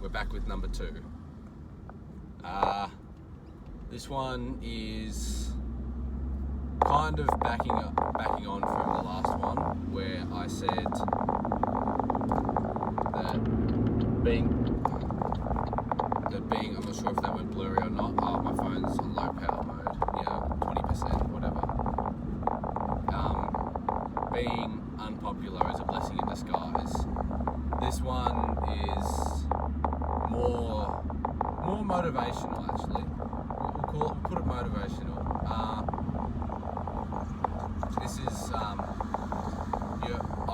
we're back with number 2. This one is kind of backing on from the last one, where I said that being, I'm not sure if that went blurry or not. Oh, my phone's on low power mode. 20%, whatever. Being unpopular is a blessing in disguise. This one is more motivational, actually. We'll put it motivational. This is I'm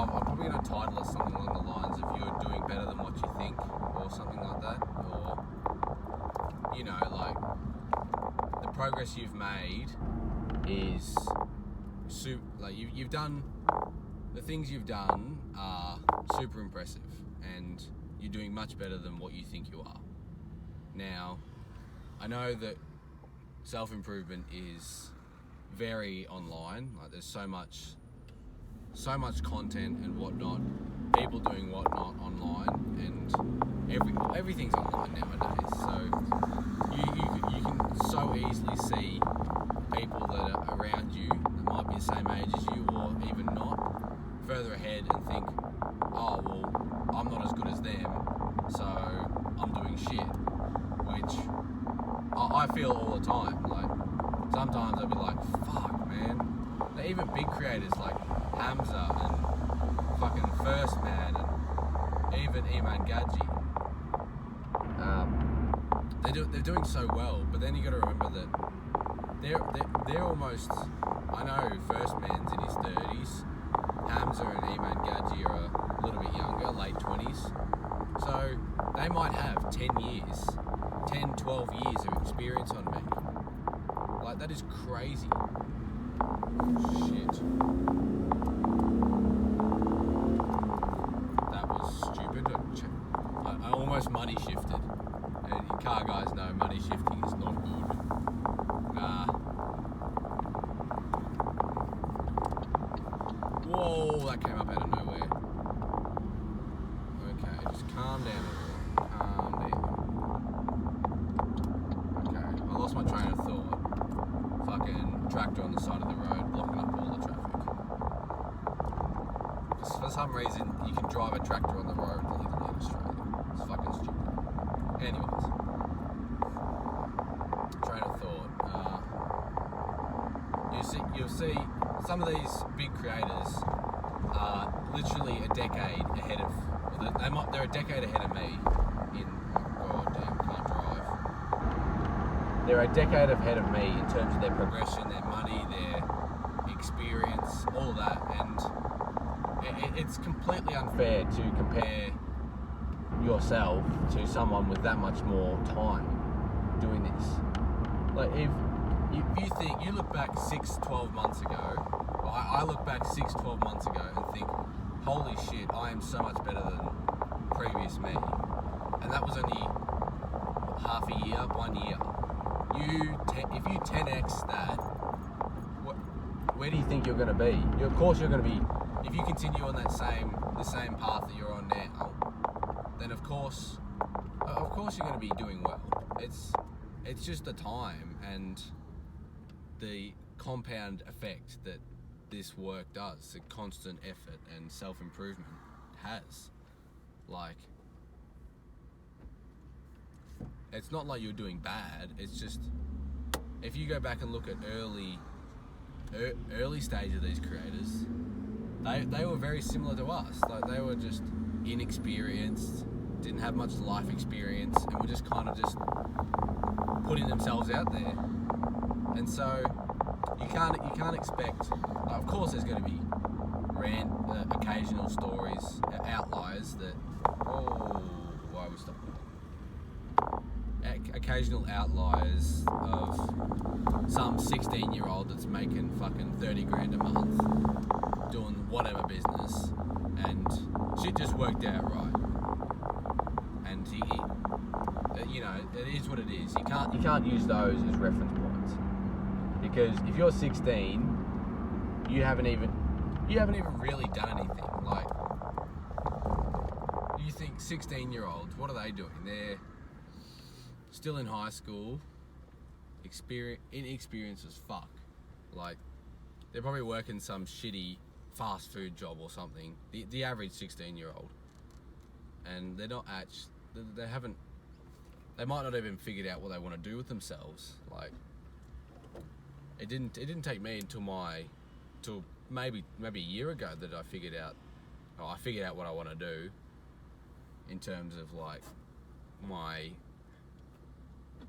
probably going to title it something along the lines of "You're doing better than what you think," or something like that, or the progress you've made is you've done. The things you've done are super impressive, and you're doing much better than what you think you are. Now, I know that self-improvement is very online. Like, there's so much content and whatnot, people doing whatnot online, and everything's online nowadays. So you can so easily see people that are around you that might be the same age as you, or even not, further ahead, and think, oh well, I'm not as good as them, so I'm doing shit, which I feel all the time. Like, sometimes I'll be like, fuck, man. Even big creators like Hamza and fucking First Man and even Iman Gadji, they're doing so well, but then you got to remember that they're almost, I know First Man's in his 30s, Hamza and Iman Gadji are a little bit younger, late 20s, so they might have 10, 12 years of experience on me. Like, that is crazy. Shit. That was stupid. I almost money shifted. And car guys know money shifting is not good. Whoa, that came up out of nowhere. Okay, just calm down a little. Calm down. Okay, I lost my train of thought. Fucking tractor on the side of the road, blocking up all the traffic. For some reason, you can drive a tractor on the road legally in Australia. It's fucking stupid. Anyways, train of thought. You'll see some of these big creators are literally a decade ahead of. They're a decade ahead of me in. Oh damn, can't drive. They're a decade ahead of me in terms of their progression, their money, their experience, all of that, and it's completely unfair to compare yourself to someone with that much more time doing this. Like, if you think, you look back 6-12 months ago, or I look back 6-12 months ago and think, holy shit, I am so much better than previous me, and that was only half a year, 1 year. If you 10x that, where do you think you're going to be? Of course you're going to be, if you continue on the same path that you're on now, then of course you're going to be doing well. It's just the time and the compound effect that this work does, the constant effort and self-improvement has. Like, it's not like you're doing bad, it's just, if you go back and look at early stage of these creators, they were very similar to us. Like, they were just inexperienced, didn't have much life experience, and were just kind of just putting themselves out there. And so you can't expect, like, of course there's going to be occasional stories, outliers that, why are we stopping? Occasional outliers of some 16-year-old that's making fucking 30 grand a month doing whatever business, and shit just worked out right. And he it is what it is. You can't use those as reference points, because if you're 16, you haven't even really done anything. Like, you think 16-year-olds, what are they doing? They're still in high school, inexperienced as fuck. Like, they're probably working some shitty fast food job or something. The average 16-year-old, and they're not they might not even figured out what they want to do with themselves. Like, it didn't take me until maybe a year ago that I figured out what I want to do in terms of like my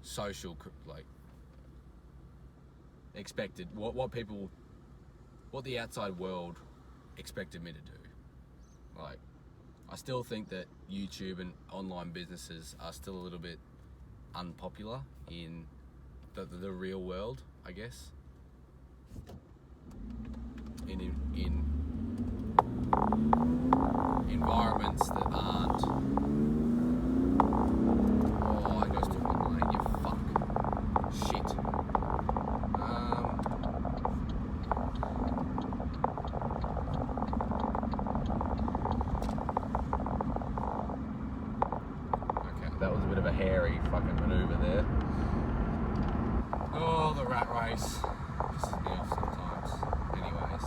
social, like, expected what the outside world expected me to do. Like, I still think that YouTube and online businesses are still a little bit unpopular in the real world, I guess. In environments that aren't. Oh, I goes to one lane. You fuck. Shit. Okay, that was a bit of a hairy fucking maneuver there. Oh, the rat race pisses me off sometimes. Anyways,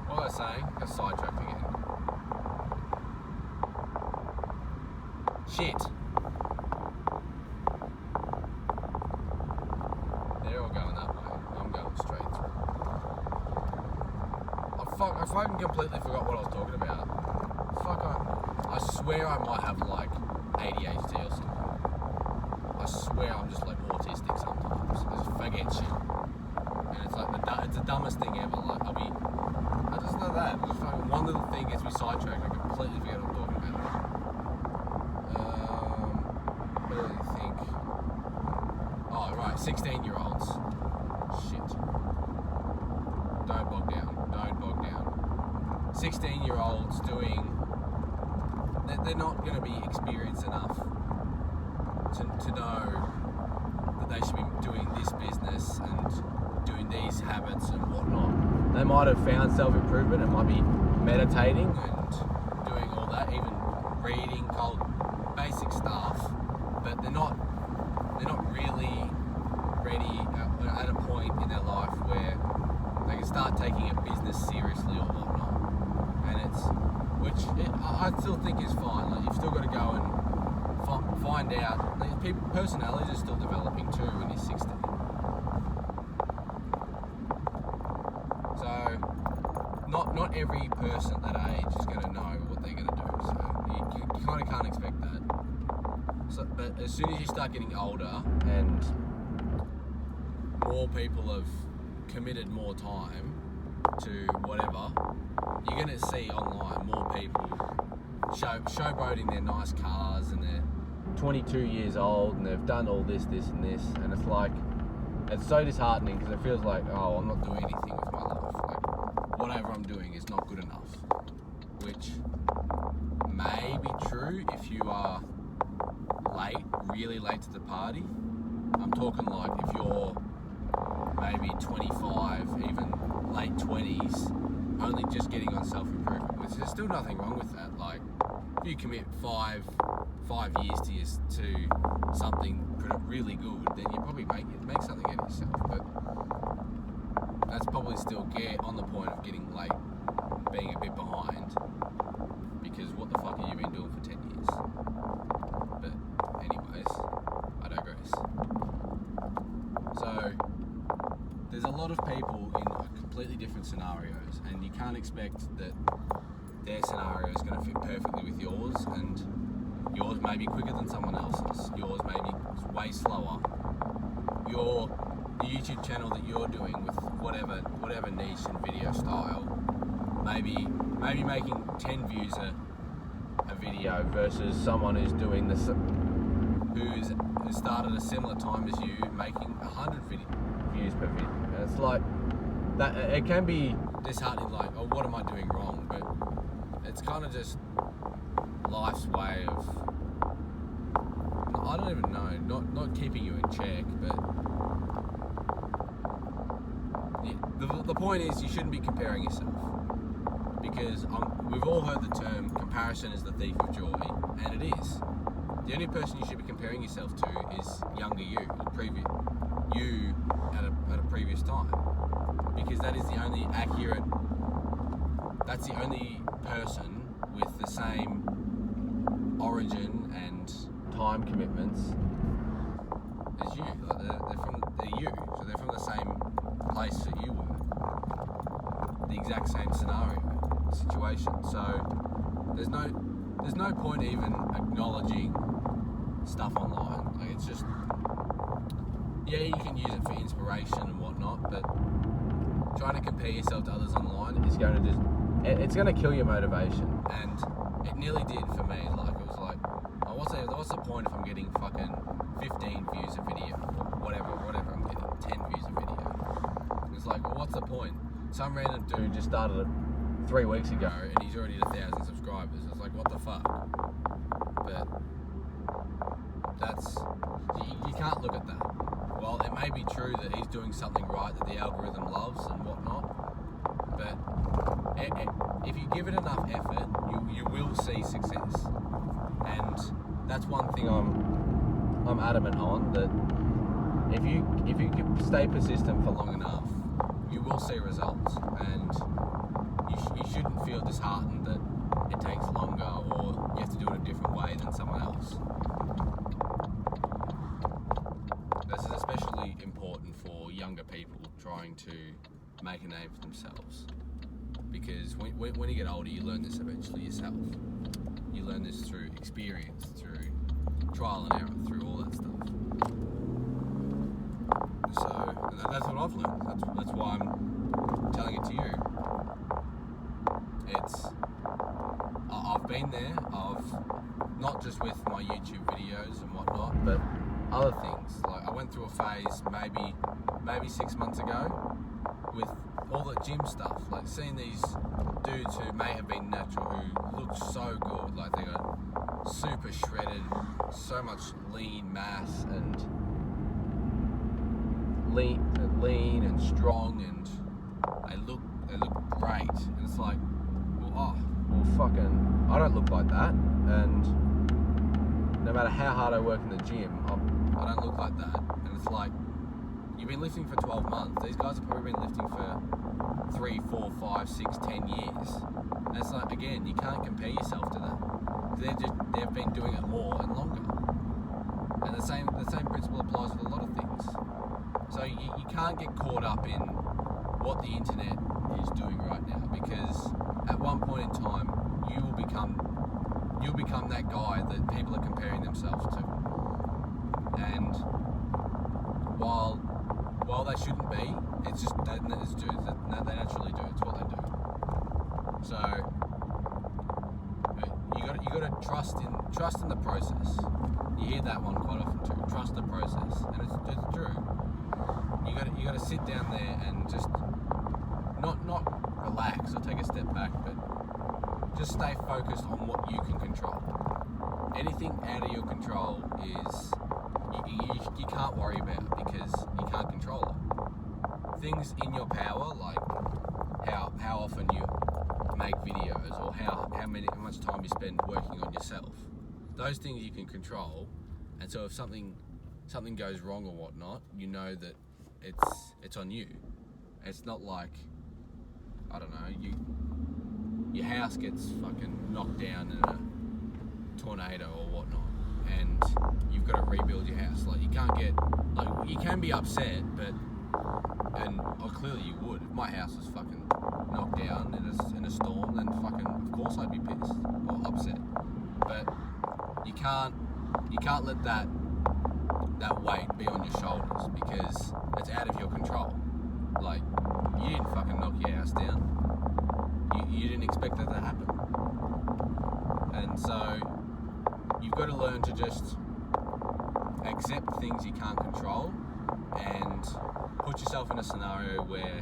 what was I saying? Got sidetracked again. Shit. They're all going that way. I'm going straight through. I fucking completely forgot what I was talking about. I swear I might have like ADHD or something. I swear I'm just like autistic sometimes. I just forget shit. And it's like it's the dumbest thing ever. Like, I just know that. Just fucking one little thing gets me sidetracked. I completely forget what I'm talking about. What do you think? Oh, right, 16-year-olds. Shit. Don't bog down. 16-year-olds they're not going to be experienced enough to know that they should be doing this business and doing these habits and whatnot. They might have found self-improvement and might be meditating and doing all that, even reading, basic stuff, but they're not really ready at a point in their life where they can start taking a business seriously or whatnot. And I still think is fine. Like, you've still got to go and find out. Like, personalities are still developing too when you're 16. So not every person at that age is going to know what they're going to do. So you kind of can't expect that. So, but as soon as you start getting older and more people have committed more time to whatever, you're going to see online more people showboating their nice cars and they're 22 years old and they've done all this and this, and it's like, it's so disheartening because it feels like, oh, I'm not doing anything with my life. Like, whatever I'm doing is not good enough, which may be true if you are really late to the party. I'm talking like if you're maybe 25, even late 20s, only just getting on self-improvement, which there's still nothing wrong with that. Like, if you commit five years to something really good, then you probably make something out of yourself. But that's probably still on the point of getting late, being a bit behind, because what the fuck have you been doing for 10 years? But anyways, I digress. So there's a lot of people in completely different scenarios, and you can't expect that their scenario is going to fit perfectly with yours, and yours may be quicker than someone else's, yours may be way slower. The YouTube channel that you're doing with whatever niche and video style, maybe making 10 views a video versus someone who's doing this, who's started a similar time as you, making 100 views per video. And it's like that. It can be disheartening, like, oh, what am I doing wrong? But it's kind of just life's way of, I don't even know, not keeping you in check, but the point is you shouldn't be comparing yourself, because we've all heard the term comparison is the thief of joy, and it is. The only person you should be comparing yourself to is younger you, or you at a previous time, because that is the only accurate. That's the only person with the same origin and time commitments as you. Like they're you, so they're from the same place that you were, the exact same situation. So there's no point even acknowledging stuff online. Like, it's just, yeah, you can use it for inspiration and whatnot, but trying to compare yourself to others online is going to it's going to kill your motivation, and it nearly did for me. Like, it was like, oh, what's the point if I'm getting fucking 15 views a video, or whatever I'm getting, 10 views a video. It's like, well, what's the point? Some random dude just started it 3 weeks ago and he's already at 1,000 subscribers. It's like, what the fuck? But you can't look at that. Well, it may be true that he's doing something right that the algorithm loves and whatnot, but if you give it enough effort, you will see success. And that's one thing I'm adamant on, that if you can stay persistent for long enough, you will see results, and you shouldn't feel disheartened that it takes longer or you have to do it a different way than someone else. This is especially important for younger people trying to make a name for themselves, because when you get older, you learn this eventually yourself. You learn this through experience, through trial and error, through all that stuff. So that's what I've learned. That's why I'm telling it to you. I've been there. I've not just with my YouTube videos and whatnot, but other things. Like, I went through a phase maybe 6 months ago with all the gym stuff. Like, seeing these dudes who may have been natural, who looked so good. Like, they got super shredded, so much lean mass and lean and strong, and they look great. And it's like, well, fucking, I don't look like that, and no matter how hard I work in the gym, I don't look like that. And it's like, you've been lifting for 12 months. These guys have probably been lifting for 3, 4, 5, 6, 10 years. And it's like, again, you can't compare yourself to them. They've been doing it more and longer. And the same principle applies with a lot of things. So you can't get caught up in what the internet is doing right now, because at one point in time, you'll become that guy that people are comparing themselves to. And while they shouldn't be, it's just they naturally do. It's what they do. So you got to trust in the process. You hear that one quite often too. Trust the process, and it's true. You got to sit down there and just not relax or take a step back, but just stay focused on what you can control. Anything out of your control is you can't worry about, because you can't control it. Things in your power, like how often you make videos, or how much time you spend working on yourself, those things you can control. And so if something goes wrong or whatnot, you know that it's on you. It's not like, I don't know, your house gets fucking knocked down in a tornado or whatnot, and you've got to rebuild your house. Like, you can't get, like, you can be upset, but, clearly you would. If my house was fucking knocked down in a storm, then fucking, of course I'd be pissed or upset. But you can't let that weight be on your shoulders, because it's out of your control. Like, you didn't fucking knock your house down. You didn't expect that to happen. And so you've got to learn to just accept things you can't control, and put yourself in a scenario where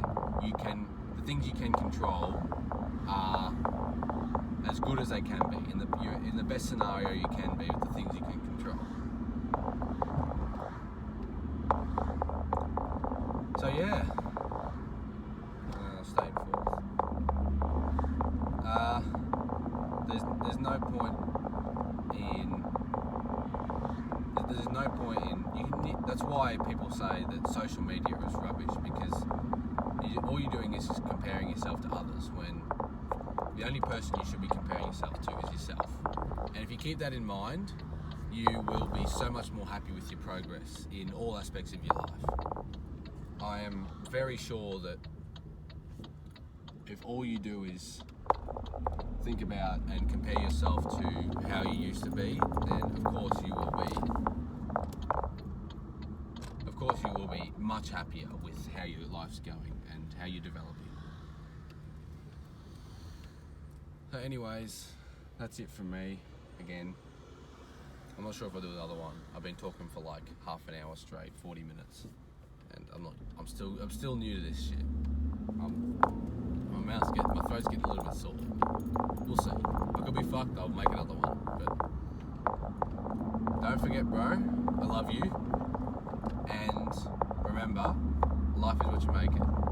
the things you can control are as good as they can be. You're in the best scenario you can be with the things you can control. So yeah, staying forth. There's there's no point in that's why people say that social media is rubbish, because all you're doing is just comparing yourself to others, when the only person you should be comparing yourself to is yourself. And if you keep that in mind, you will be so much more happy with your progress in all aspects of your life. I am very sure that if all you do is think about and compare yourself to how you used to be, then of course you will be much happier with how your life's going and how you're developing. So anyways, that's it from me. Again, I'm not sure if I'll do another one. I've been talking for like half an hour straight, 40 minutes, and I'm still new to this shit. My throat's getting a little bit sore. We'll see. I could be fucked. I'll make another one. But don't forget, bro, I love you. And remember, life is what you make it.